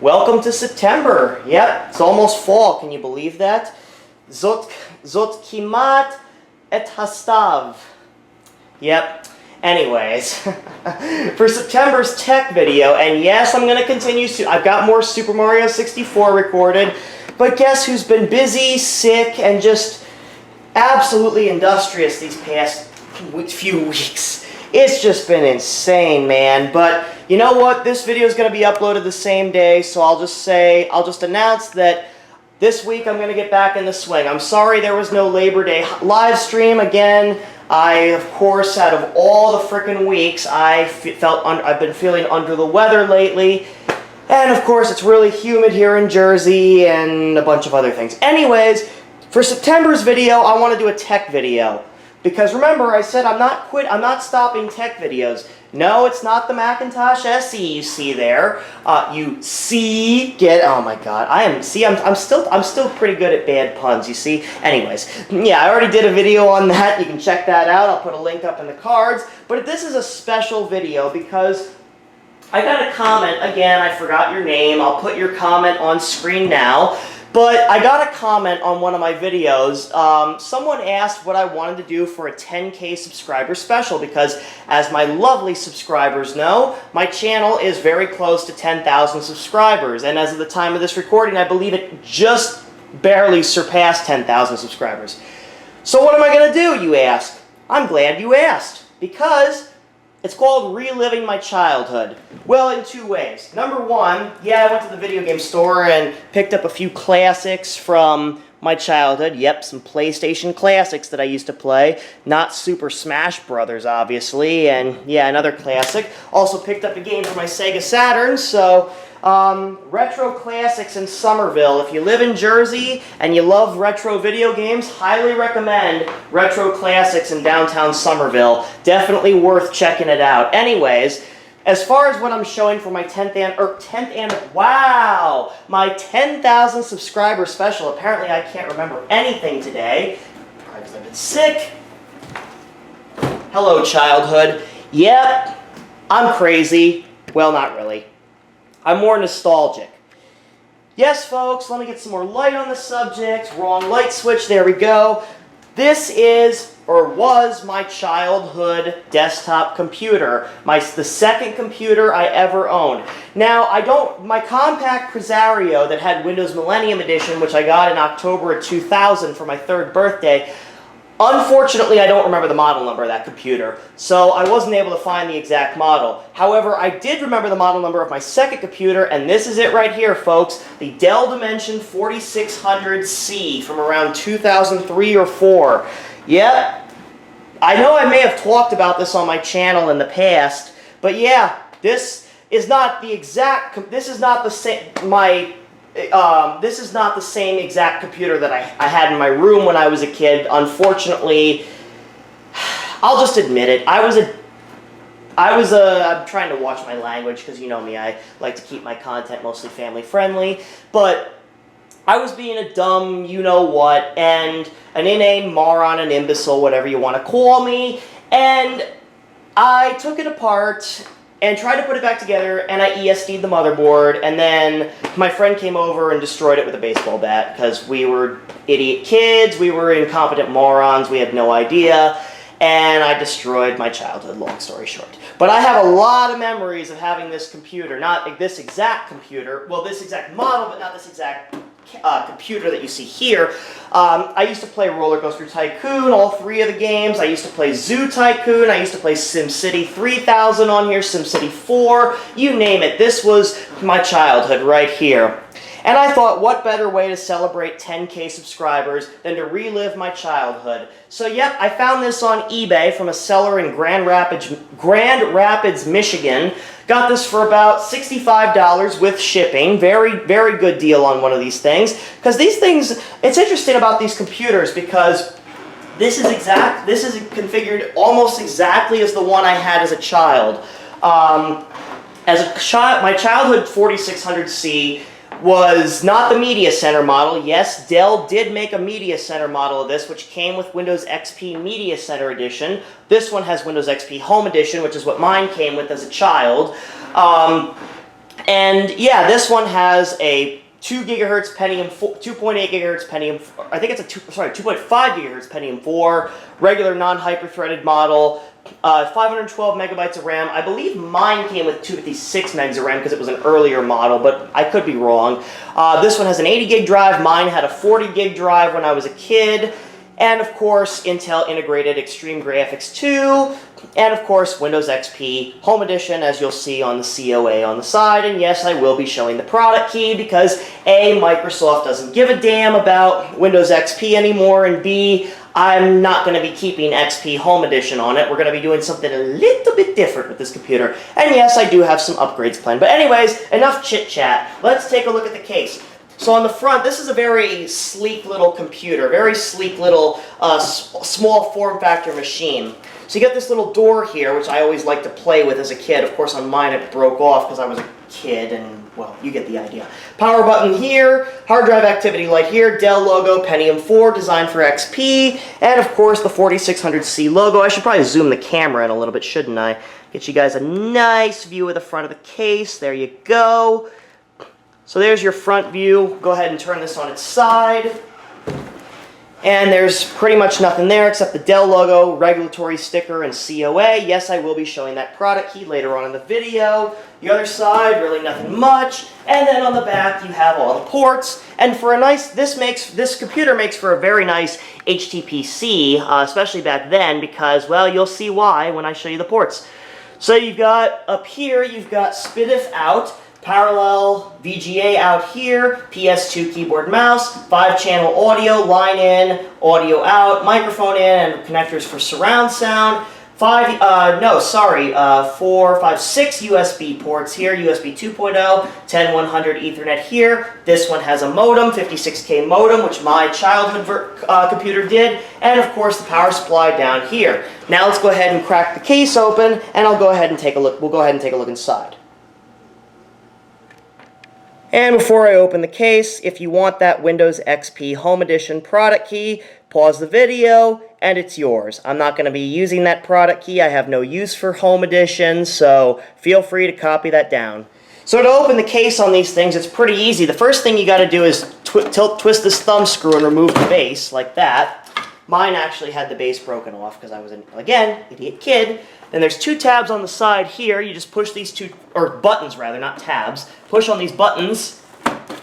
Welcome to September. Yep, it's almost fall. Can you believe that? Zot kimat et hastav. Yep. Anyways, for September's tech video, and yes, I'm going to continue. I've got more Super Mario 64 recorded, but guess who's been busy, sick, and just absolutely industrious these past few weeks? It's just been insane, man. But you know what? This video is going to be uploaded the same day, so I'll just announce that this week I'm going to get back in the swing. I'm sorry there was no Labor Day live stream again. Of course, out of all the frickin' weeks, I've been feeling under the weather lately. And of course, it's really humid here in Jersey and a bunch of other things. Anyways, for September's video, I want to do a tech video. Because remember, I said I'm not stopping tech videos. No, it's not the Macintosh SE you see there. Oh my god, I'm still pretty good at bad puns, you see? Anyways, yeah, I already did a video on that. You can check that out. I'll put a link up in the cards. But this is a special video because I got a comment. Again, I forgot your name. I'll put your comment on screen now. But I got a comment on one of my videos. Someone asked what I wanted to do for a 10K subscriber special because, as my lovely subscribers know, my channel is very close to 10,000 subscribers. And as of the time of this recording, I believe it just barely surpassed 10,000 subscribers. So what am I going to do, you ask? I'm glad you asked. Because it's called Reliving My Childhood. Well, in two ways. Number one, yeah, I went to the video game store and picked up a few classics from my childhood. Yep, some PlayStation classics that I used to play. Not Super Smash Brothers, obviously, and yeah, another classic. Also picked up a game for my Sega Saturn, so retro classics in Somerville. If you live in Jersey and you love retro video games, highly recommend Retro Classics in downtown Somerville. Definitely worth checking it out. Anyways, as far as what I'm showing for my my 10,000 subscriber special, apparently I can't remember anything today, probably because I've been sick. Hello, childhood. Yep, I'm crazy. Well, not really. I'm more nostalgic. Yes, folks, let me get some more light on the subject. Wrong light switch, there we go. This is, or was, my childhood desktop computer. The second computer I ever owned. Now, my compact Presario that had Windows Millennium Edition, which I got in October of 2000 for my 3rd birthday, unfortunately, I don't remember the model number of that computer, so I wasn't able to find the exact model. However, I did remember the model number of my second computer, and this is it right here, folks. The Dell Dimension 4600C from around 2003 or 4. Yep. I know I may have talked about this on my channel in the past, but yeah, this is not the same exact computer that I had in my room when I was a kid. Unfortunately, I'll just admit it. I'm trying to watch my language because you know me, I like to keep my content mostly family friendly, but I was being a dumb you-know-what and an inane moron, an imbecile, whatever you want to call me, and I took it apart and tried to put it back together, and I ESD'd the motherboard, and then my friend came over and destroyed it with a baseball bat, because we were idiot kids, we were incompetent morons, we had no idea, and I destroyed my childhood, long story short. But I have a lot of memories of having this computer, not this exact computer, well, this exact model, but not this exact computer that you see here. I used to play Roller Coaster Tycoon, all 3 of the games. I used to play Zoo Tycoon. I used to play SimCity 3000 on here, SimCity 4, you name it. This was my childhood right here. And I thought, what better way to celebrate 10K subscribers than to relive my childhood? So yep, I found this on eBay from a seller in Grand Rapids, Michigan. Got this for about $65 with shipping. Very, very good deal on one of these things. Because these things, it's interesting about these computers because this is configured almost exactly as the one I had as a child. My childhood 4600C was not the Media Center model. Yes, Dell did make a Media Center model of this, which came with Windows XP Media Center Edition. This one has Windows XP Home Edition, which is what mine came with as a child. And yeah, this one has a 2 gigahertz Pentium 4, 2.8 gigahertz Pentium, I think it's a 2.5 gigahertz Pentium 4, regular non-hyper-threaded model, 512 megabytes of RAM. I believe mine came with 256 megs of RAM because it was an earlier model, but I could be wrong. This one has an 80 gig drive. Mine had a 40 gig drive when I was a kid. And of course, Intel integrated Extreme Graphics 2, and of course, Windows XP Home Edition, as you'll see on the COA on the side. And yes, I will be showing the product key because A, Microsoft doesn't give a damn about Windows XP anymore, and B, I'm not going to be keeping XP Home Edition on it. We're going to be doing something a little bit different with this computer. And yes, I do have some upgrades planned. But anyways, enough chit-chat. Let's take a look at the case. So on the front, this is a very sleek little computer, very sleek little small form factor machine. So you get this little door here, which I always liked to play with as a kid. Of course, on mine it broke off because I was a kid, and well, you get the idea. Power button here, hard drive activity light here, Dell logo, Pentium 4, designed for XP, and of course the 4600C logo. I should probably zoom the camera in a little bit, shouldn't I? Get you guys a nice view of the front of the case. There you go. So there's your front view. Go ahead and turn this on its side. And there's pretty much nothing there except the Dell logo, regulatory sticker, and COA. Yes, I will be showing that product key later on in the video. The other side, really nothing much. And then on the back, you have all the ports. And for a nice, this computer makes for a very nice HTPC, especially back then, because, well, you'll see why when I show you the ports. So you've got, up here, you've got SPDIF out, parallel VGA out here, PS2 keyboard mouse, 5-channel audio, line in, audio out, microphone in, and connectors for surround sound. 6 USB ports here, USB 2.0, 10100 Ethernet here. This one has a modem, 56K modem, which my childhood computer did, and of course the power supply down here. Now let's go ahead and crack the case open, and I'll go ahead and take a look. We'll go ahead and take a look inside. And before I open the case, if you want that Windows XP Home Edition product key, pause the video, and it's yours. I'm not going to be using that product key. I have no use for Home Edition, so feel free to copy that down. So to open the case on these things, it's pretty easy. The first thing you got to do is twist this thumb screw and remove the base, like that. Mine actually had the base broken off because I was, again, idiot kid. Then there's 2 tabs on the side here. You just push these 2, or buttons rather, not tabs. Push on these buttons,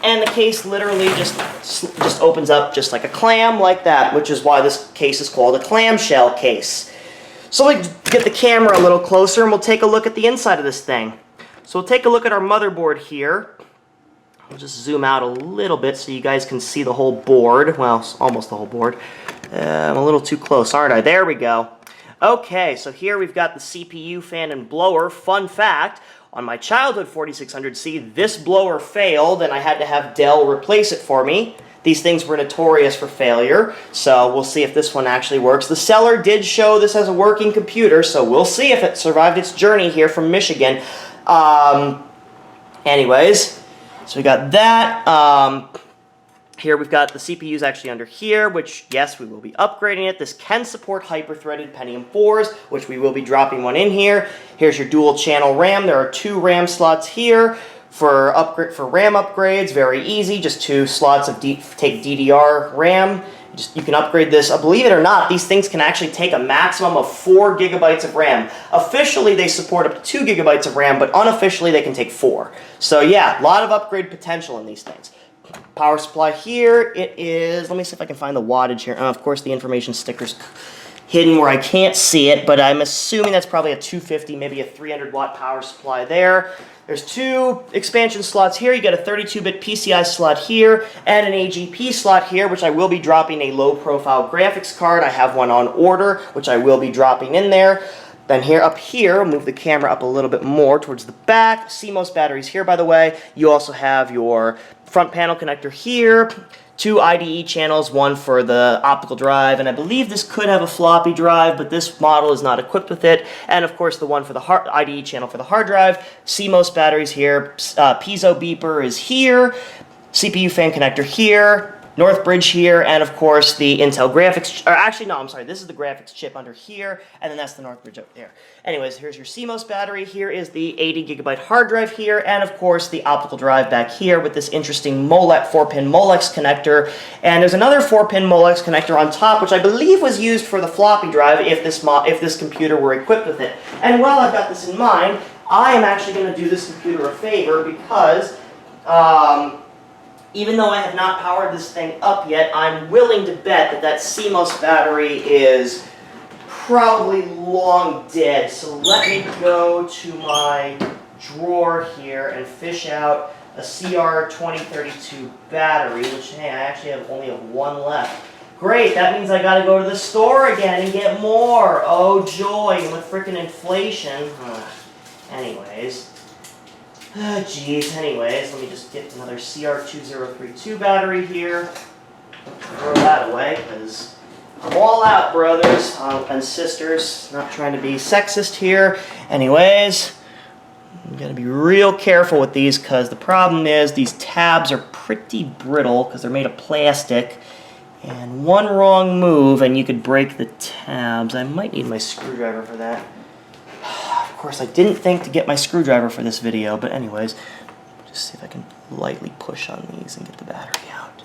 and the case literally just opens up just like a clam, like that, which is why this case is called a clamshell case. So let's get the camera a little closer, and we'll take a look at the inside of this thing. So we'll take a look at our motherboard here. I'll just zoom out a little bit so you guys can see the whole board. Well, almost the whole board. I'm a little too close, aren't I? There we go. Okay, so here we've got the CPU fan and blower. Fun fact, on my childhood 4600C, this blower failed, and I had to have Dell replace it for me. These things were notorious for failure, so we'll see if this one actually works. The seller did show this as a working computer, so we'll see if it survived its journey here from Michigan. Anyways, so we got that. Here we've got the CPUs actually under here, which, yes, we will be upgrading it. This can support hyper-threaded Pentium 4s, which we will be dropping one in here. Here's your dual-channel RAM. There are 2 RAM slots here for RAM upgrades. Very easy, just 2 slots of take DDR RAM. You can upgrade this. Believe it or not, these things can actually take a maximum of 4 gigabytes of RAM. Officially, they support up to 2 gigabytes of RAM, but unofficially, they can take 4. So yeah, a lot of upgrade potential in these things. Power supply here, it is, let me see if I can find the wattage here. Of course, the information sticker's hidden where I can't see it, but I'm assuming that's probably a 250, maybe a 300-watt power supply there. There's 2 expansion slots here. You got a 32-bit PCI slot here and an AGP slot here, which I will be dropping a low-profile graphics card. I have one on order, which I will be dropping in there. Then here, up here, move the camera up a little bit more towards the back. Cmos batteries here, by the way. You also have your front panel connector here. 2 IDE channels, one for the optical drive, and I believe this could have a floppy drive, but this model is not equipped with it. And of course, the one for the IDE channel for the hard drive. Cmos batteries here. Piezo beeper is here. CPU fan connector here. Northbridge here, and of course the Intel graphics, or actually no, I'm sorry, this is the graphics chip under here, and then that's the Northbridge up there. Anyways, here's your Cmos battery, here is the 80 gigabyte hard drive here, and of course the optical drive back here with this interesting 4-pin Molex connector, and there's another 4-pin Molex connector on top, which I believe was used for the floppy drive if this computer were equipped with it. And while I've got this in mind, I am actually going to do this computer a favor because even though I have not powered this thing up yet, I'm willing to bet that that Cmos battery is probably long dead. So let me go to my drawer here and fish out a CR2032 battery, which, hey, I actually only have one left. Great, that means I gotta go to the store again and get more. Oh joy, and with frickin' inflation. Anyways. Geez, anyways, let me just get another CR2032 battery here. Throw that away, because I'm all out, brothers and sisters. Not trying to be sexist here. Anyways, I'm going to be real careful with these, because the problem is these tabs are pretty brittle, because they're made of plastic. And one wrong move, and you could break the tabs. I might need my screwdriver for that. Of course, I didn't think to get my screwdriver for this video, but anyways, just see if I can lightly push on these and get the battery out.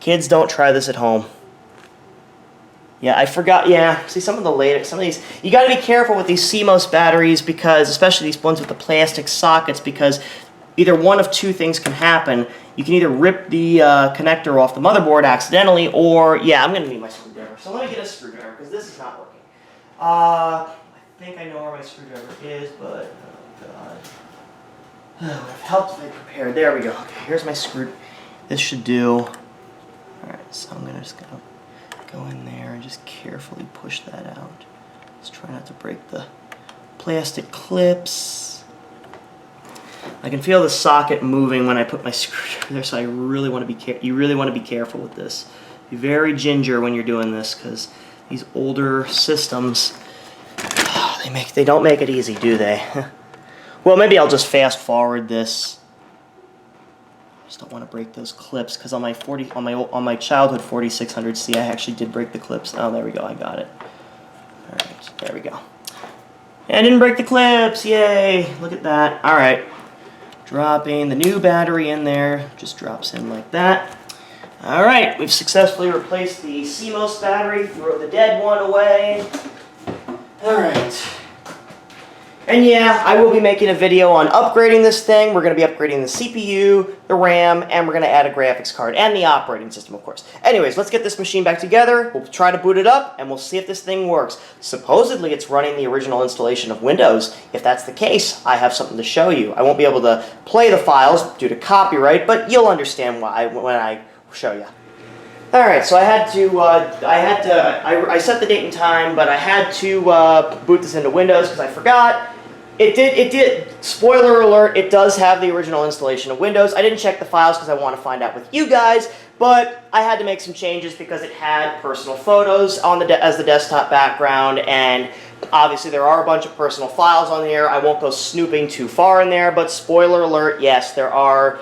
Kids, don't try this at home. Yeah, I forgot, yeah, see some of these, you gotta be careful with these Cmos batteries because, especially these ones with the plastic sockets, because either one of two things can happen. You can either rip the connector off the motherboard accidentally, or, yeah, I'm going to need my screwdriver. So let me get a screwdriver, because this is not working. I think I know where my screwdriver is, but, oh god. It would have helped if I prepared. There we go. Okay, here's my screw. This should do. Alright, so I'm just going to go in there and just carefully push that out. Just try not to break the plastic clips. I can feel the socket moving when I put my screwdriver there, so I really want to be you really want to be careful with this. Be very ginger when you're doing this, because these older systems, they don't make it easy, do they? Well, maybe I'll just fast forward this. I just don't want to break those clips, because on my childhood 4600C, I actually did break the clips. Oh, there we go, I got it. All right, there we go. And I didn't break the clips, yay! Look at that. All right. Dropping the new battery in there, just drops in like that. Alright, we've successfully replaced the Cmos battery, throw the dead one away. Alright. And yeah, I will be making a video on upgrading this thing. We're going to be upgrading the CPU, the RAM, and we're going to add a graphics card, and the operating system, of course. Anyways, let's get this machine back together. We'll try to boot it up, and we'll see if this thing works. Supposedly, it's running the original installation of Windows. If that's the case, I have something to show you. I won't be able to play the files due to copyright, but you'll understand why when I show you. Alright, so I set the date and time, but I had to boot this into Windows because I forgot. It did, spoiler alert, it does have the original installation of Windows. I didn't check the files because I want to find out with you guys, but I had to make some changes because it had personal photos on as the desktop background, and obviously there are a bunch of personal files on here. I won't go snooping too far in there, but spoiler alert, yes, there are.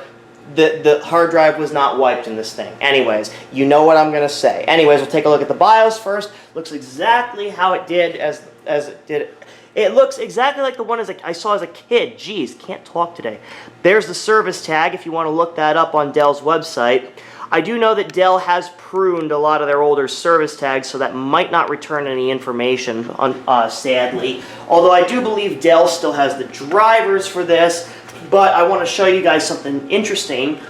The hard drive was not wiped in this thing. Anyways, you know what I'm going to say. Anyways, we'll take a look at the BIOS first. Looks exactly how it did as it did. It looks exactly like the one I saw as a kid. Jeez, can't talk today. There's the service tag if you want to look that up on Dell's website. I do know that Dell has pruned a lot of their older service tags, so that might not return any information, sadly. Although I do believe Dell still has the drivers for this. But I want to show you guys something interesting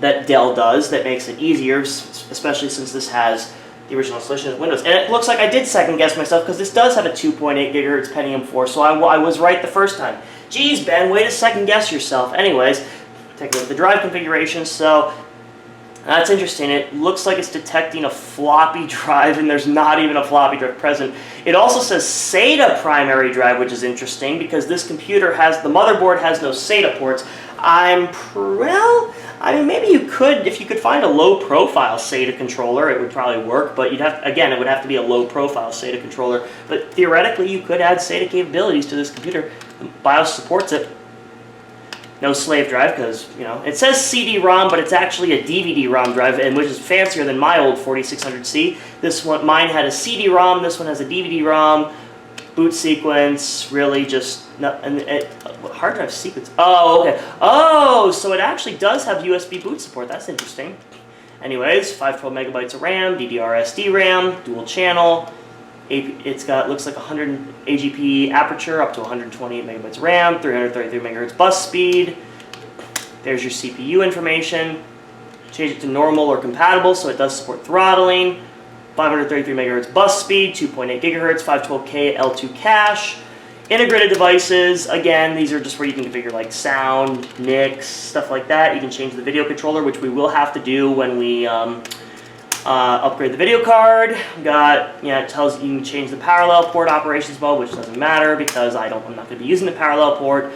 that Dell does that makes it easier, especially since this has the original installation of Windows. And it looks like I did second guess myself because this does have a 2.8 gigahertz Pentium 4, so I was right the first time. Geez, Ben, way to second guess yourself. Anyways, take a look at the drive configuration. So that's interesting. It looks like it's detecting a floppy drive, and there's not even a floppy drive present. It also says SATA primary drive, which is interesting because this computer the motherboard has no SATA ports. Well, I mean, maybe you could, if you could find a low-profile SATA controller, it would probably work, but it would have to be a low-profile SATA controller. But theoretically, you could add SATA capabilities to this computer. The BIOS supports it. No slave drive because, you know, it says CD-ROM, but it's actually a DVD-ROM drive, and which is fancier than my old 4600C. This one, mine had a CD-ROM. This one has a DVD-ROM. Boot sequence, really just hard drive sequence. Oh, okay. Oh, so it actually does have USB boot support. That's interesting. Anyways, 512 megabytes of RAM, DDR SD RAM, dual channel. It's got, looks like 100 AGP aperture, up to 128 megabytes of RAM, 333 megahertz bus speed. There's your CPU information. Change it to normal or compatible, so it does support throttling. 533 megahertz bus speed, 2.8 gigahertz, 512K L2 cache. Integrated devices, again, these are just where you can configure like sound, NICs, stuff like that. You can change the video controller, which we will have to do when we upgrade the video card. Got, yeah, it tells you can change the parallel port operations mode, which doesn't matter because I'm not going to be using the parallel port.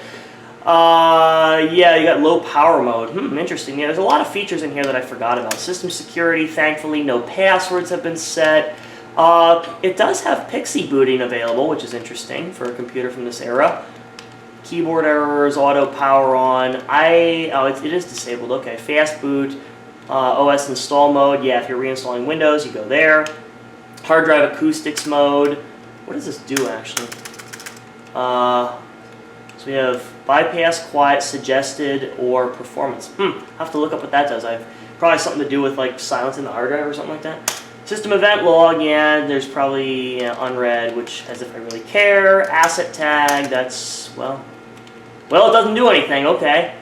Yeah, you got low power mode. Interesting. Yeah, there's a lot of features in here that I forgot about. System security, thankfully, no passwords have been set. It does have Pixie booting available, which is interesting for a computer from this era. Keyboard errors, auto power on. It is disabled. Okay, Fastboot, OS install mode. Yeah, if you're reinstalling Windows, you go there. Hard drive acoustics mode. What does this do actually? So we have bypass, quiet, suggested, or performance. I have to look up what that does. Probably something to do with like silencing the hard drive or something like that. System event log, yeah, there's probably unread, which as if I really care. Asset tag, that's, well, it doesn't do anything, okay.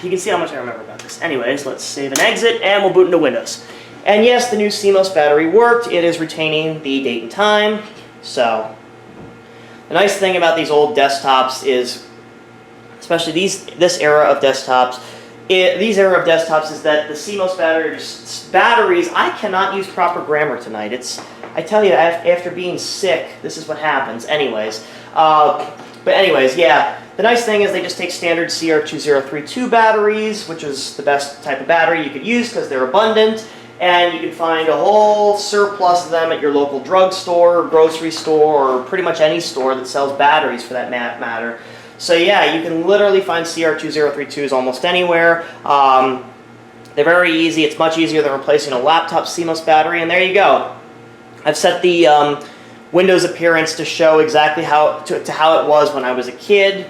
You can see how much I remember about this. Anyways, let's save and exit, and we'll boot into Windows. And yes, the new Cmos battery worked. It is retaining the date and time, so. The nice thing about these old desktops is, especially this era of desktops, is that the Cmos batteries, I cannot use proper grammar tonight. I tell you, after being sick, this is what happens. Anyways, yeah, the nice thing is they just take standard CR2032 batteries, which is the best type of battery you could use because they're abundant. And you can find a whole surplus of them at your local drugstore, grocery store, or pretty much any store that sells batteries for that matter. So yeah, you can literally find CR2032s almost anywhere. They're very easy. It's much easier than replacing a laptop Cmos battery, and there you go. I've set the Windows appearance to show exactly how it was when I was a kid.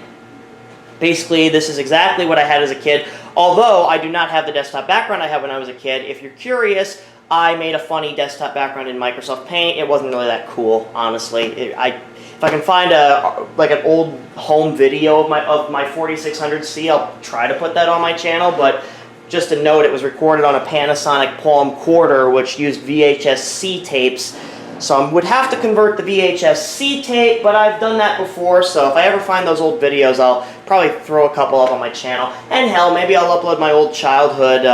Basically, this is exactly what I had as a kid, although I do not have the desktop background I had when I was a kid. If you're curious, I made a funny desktop background in Microsoft Paint. It wasn't really that cool, honestly. If I can find an old home video of my 4600C, I'll try to put that on my channel, but just a note, it was recorded on a Panasonic Palm Quarter, which used VHS-C tapes. So I would have to convert the VHS-C tape, but I've done that before, so if I ever find those old videos, I'll probably throw a couple up on my channel. And hell, maybe I'll upload my old childhood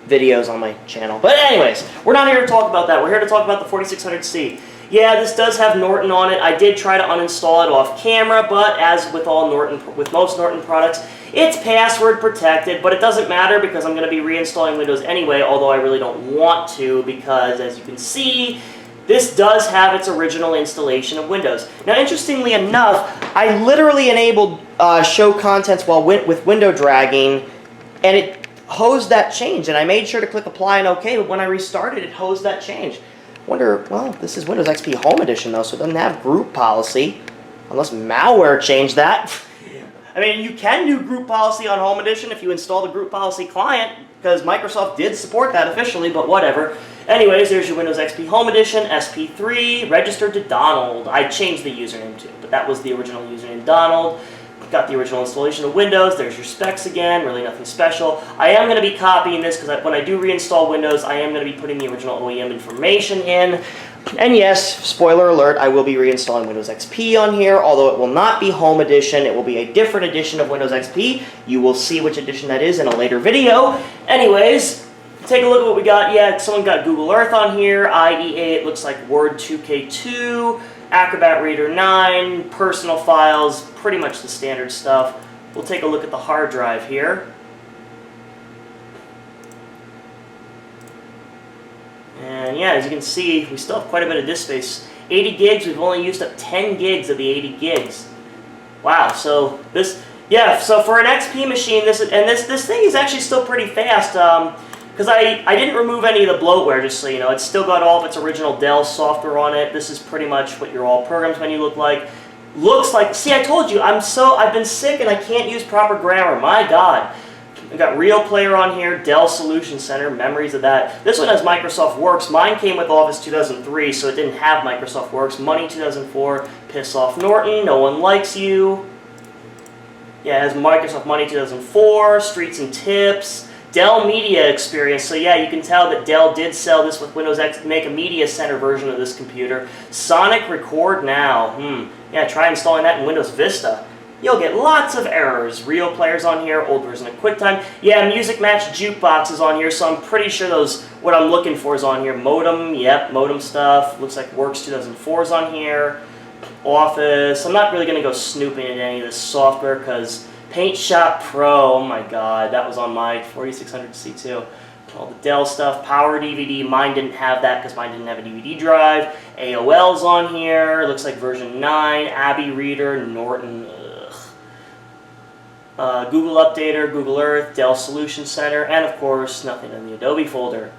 videos on my channel. But anyways, we're not here to talk about that. We're here to talk about the 4600C. Yeah, this does have Norton on it. I did try to uninstall it off camera, but as with most Norton products, it's password protected, but it doesn't matter because I'm going to be reinstalling Windows anyway, although I really don't want to because, as you can see, this does have its original installation of Windows. Now, interestingly enough, I literally enabled show contents with window dragging, and it hosed that change, and I made sure to click apply and OK, but when I restarted, it hosed that change. Wonder, well, this is Windows XP Home Edition, though, so it doesn't have group policy, unless malware changed that. I mean, you can do group policy on Home Edition if you install the group policy client, because Microsoft did support that officially, but whatever. Anyways, there's your Windows XP Home Edition, SP3, registered to Donald. I changed the username too, but that was the original username, Donald. Got the original installation of Windows. There's your specs again, really nothing special. I am going to be copying this because when I do reinstall Windows, I am going to be putting the original OEM information in. And yes, spoiler alert, I will be reinstalling Windows XP on here, although it will not be Home Edition. It will be a different edition of Windows XP. You will see which edition that is in a later video. Anyways, take a look at what we got. Yeah, someone got Google Earth on here, IEA, it looks like Word 2K2, Acrobat Reader 9, personal files, pretty much the standard stuff. We'll take a look at the hard drive here. And yeah, as you can see, we still have quite a bit of disk space 80 gigs, we've only used up 10 gigs of the 80 gigs. Wow, so this, yeah, so for an XP machine, this thing is actually still pretty fast, because I didn't remove any of the bloatware, just so you know. It's still got all of its original Dell software on it. This is pretty much what your all programs menu looks like. See, I told you, I've been sick and I can't use proper grammar. My God. I got Real Player on here, Dell Solution Center, memories of that. This one has Microsoft Works. Mine came with Office 2003, so it didn't have Microsoft Works. Money 2004, Piss Off Norton, No One Likes You. Yeah, it has Microsoft Money 2004, Streets and Tips, Dell Media Experience. So yeah, you can tell that Dell did sell this with Windows X, make a Media Center version of this computer. Sonic Record Now. Yeah, try installing that in Windows Vista. You'll get lots of errors. Real Players on here, old version of QuickTime. Yeah, Music Match Jukebox is on here, so I'm pretty sure what I'm looking for is on here. Modem, yep, modem stuff. Looks like Works 2004 is on here. Office. I'm not really going to go snooping at any of this software because Paint Shop Pro, oh my God, that was on my 4600C too. All the Dell stuff, Power DVD, mine didn't have that because mine didn't have a DVD drive. AOL's on here, looks like version 9, Abbey Reader, Norton, Google Updater, Google Earth, Dell Solution Center, and of course, nothing in the Adobe folder.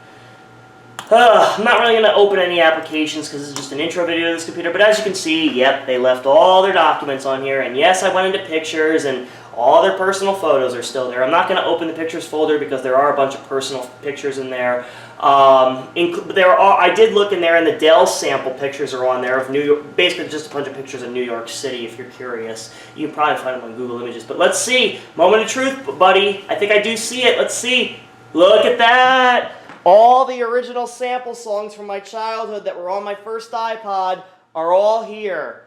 I'm not really going to open any applications because this is just an intro video of this computer, but as you can see, yep, they left all their documents on here, and yes, I went into pictures, and all their personal photos are still there. I'm not going to open the pictures folder because there are a bunch of personal pictures in there. I did look in there, and the Dell sample pictures are on there of New York, basically just a bunch of pictures of New York City, if you're curious. You can probably find them on Google Images, but let's see. Moment of truth, buddy. I think I do see it. Let's see. Look at that. All the original sample songs from my childhood that were on my first iPod are all here.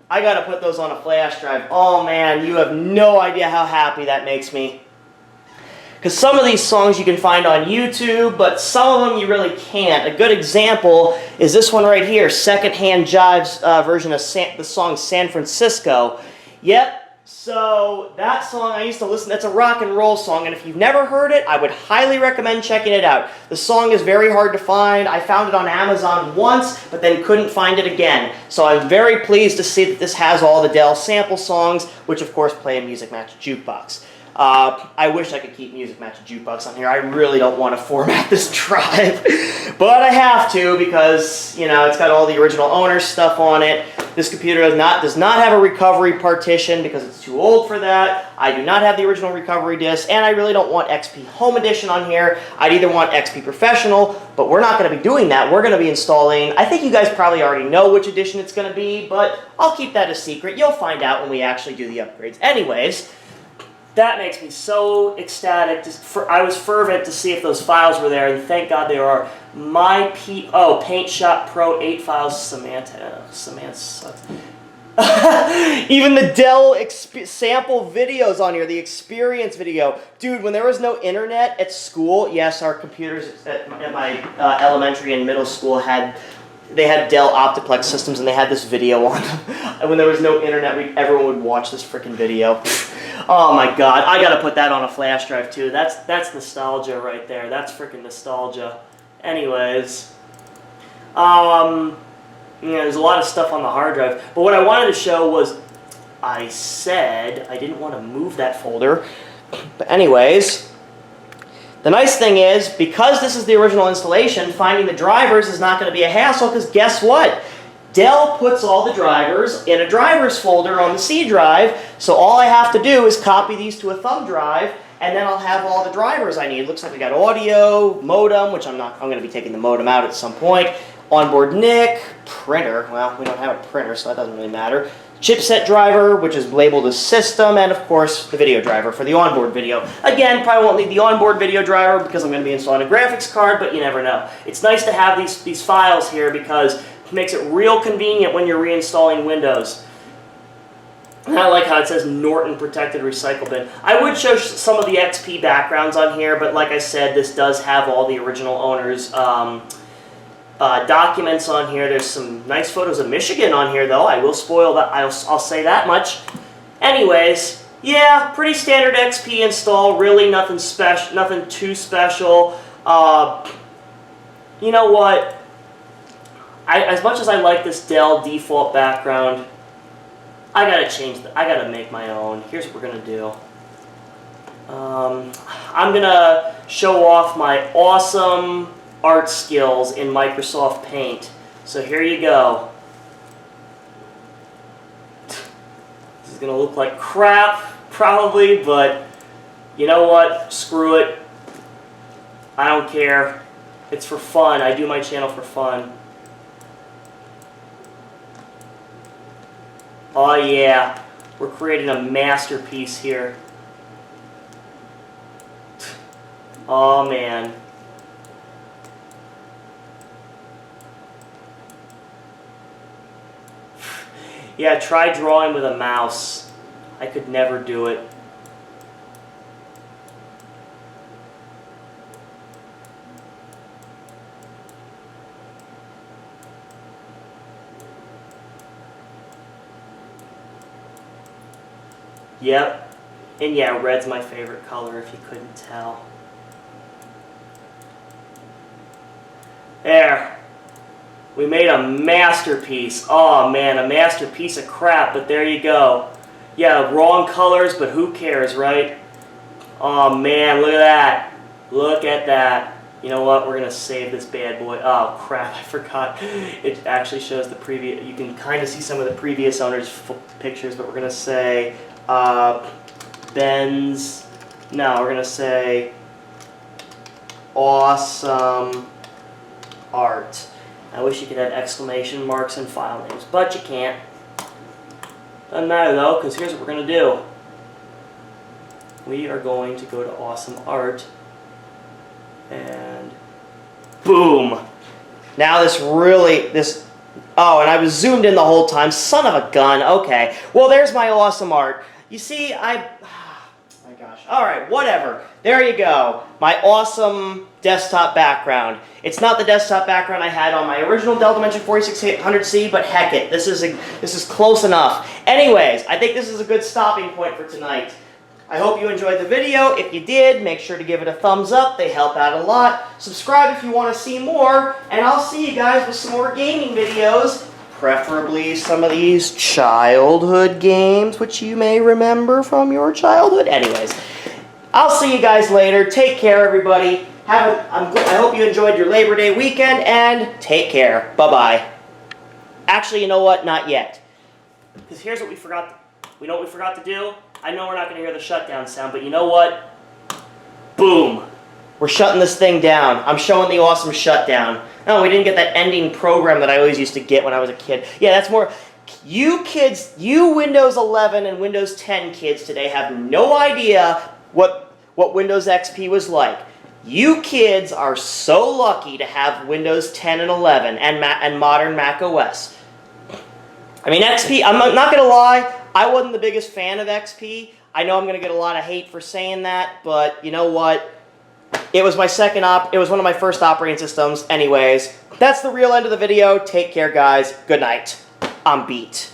I gotta put those on a flash drive. Oh man, you have no idea how happy that makes me. Because some of these songs you can find on YouTube, but some of them you really can't. A good example is this one right here, Secondhand Jive's version of the song San Francisco. Yep. So that song I used to listen, that's a rock and roll song, and if you've never heard it, I would highly recommend checking it out. The song is very hard to find. I found it on Amazon once, but then couldn't find it again. So I'm very pleased to see that this has all the Dell sample songs, which of course play in Music Match Jukebox. I wish I could keep Music Match Jukebox on here. I really don't want to format this drive, but I have to because, you know, it's got all the original owner's stuff on it. This computer does not have a recovery partition because it's too old for that. I do not have the original recovery disk, and I really don't want XP Home Edition on here. I'd either want XP Professional, but we're not going to be doing that. We're going to be installing, I think you guys probably already know which edition it's going to be, but I'll keep that a secret. You'll find out when we actually do the upgrades. Anyways, that makes me so ecstatic. I was fervent to see if those files were there, and thank God they are. Paint Shop Pro 8 files. Samantha sucks. Even the Dell sample videos on here, the experience video. Dude, when there was no internet at school, yes, our computers at my elementary and middle school had Dell Optiplex systems, and they had this video on them. And when there was no internet, everyone would watch this freaking video. Oh my God, I gotta put that on a flash drive too. That's nostalgia right there. That's freaking nostalgia. Anyways, there's a lot of stuff on the hard drive. But what I wanted to show was, I said I didn't want to move that folder. But anyways, the nice thing is, because this is the original installation, finding the drivers is not going to be a hassle, because guess what? Dell puts all the drivers in a drivers folder on the C drive, so all I have to do is copy these to a thumb drive, and then I'll have all the drivers I need. Looks like I got audio, modem, which I'm going to be taking the modem out at some point, onboard NIC, printer, well, we don't have a printer, so that doesn't really matter, chipset driver, which is labeled as system, and of course the video driver for the onboard video. Again, probably won't need the onboard video driver because I'm going to be installing a graphics card, but you never know. It's nice to have these files here because it makes it real convenient when you're reinstalling Windows. And I like how it says Norton Protected Recycle Bin. I would show some of the XP backgrounds on here, but like I said, this does have all the original owners' documents on here. There's some nice photos of Michigan on here, though. I will spoil that. I'll say that much. Anyways, yeah, pretty standard XP install. Really nothing special, nothing too special. You know what? as much as I like this Dell default background, I gotta make my own. Here's what we're gonna do. I'm gonna show off my awesome art skills in Microsoft Paint. So here you go. This is gonna look like crap, probably, but you know what? Screw it. I don't care. It's for fun. I do my channel for fun. Oh yeah, we're creating a masterpiece here. Oh man. Yeah, try drawing with a mouse. I could never do it. Yep. And yeah, red's my favorite color if you couldn't tell. There. We made a masterpiece. Oh man, a masterpiece of crap, but there you go. Yeah, wrong colors, but who cares, right? Oh man, look at that. Look at that. You know what? We're going to save this bad boy. Oh crap, I forgot. It actually shows the previous, you can kind of see some of the previous owners' pictures, but we're going to say Ben's, no, we're going to say awesome art. I wish you could have exclamation marks and file names, but you can't. Doesn't matter though, because here's what we're going to do. We are going to go to awesome art, and boom. Now oh, and I was zoomed in the whole time. Son of a gun. Okay. Well, there's my awesome art. You see, oh my gosh. All right, whatever. There you go. My awesome desktop background. It's not the desktop background I had on my original Dell Dimension 4600C, but heck it. This is close enough. Anyways, I think this is a good stopping point for tonight. I hope you enjoyed the video. If you did, make sure to give it a thumbs up. They help out a lot. Subscribe if you want to see more, and I'll see you guys with some more gaming videos. Preferably some of these childhood games, which you may remember from your childhood. Anyways, I'll see you guys later. Take care, everybody. I hope you enjoyed your Labor Day weekend, and take care. Bye-bye. Actually, you know what? Not yet. Because here's what we forgot. We know what we forgot to do? I know we're not going to hear the shutdown sound, but you know what? Boom. We're shutting this thing down. I'm showing the awesome shutdown. No, we didn't get that ending program that I always used to get when I was a kid. Yeah, that's more... You kids, you Windows 11 and Windows 10 kids today have no idea what Windows XP was like. You kids are so lucky to have Windows 10 and 11 and modern Mac OS. I mean, XP, I'm not going to lie, I wasn't the biggest fan of XP. I know I'm going to get a lot of hate for saying that, but you know what? It was my it was one of my first operating systems. Anyways, that's the real end of the video. Take care, guys. Good night. I'm beat.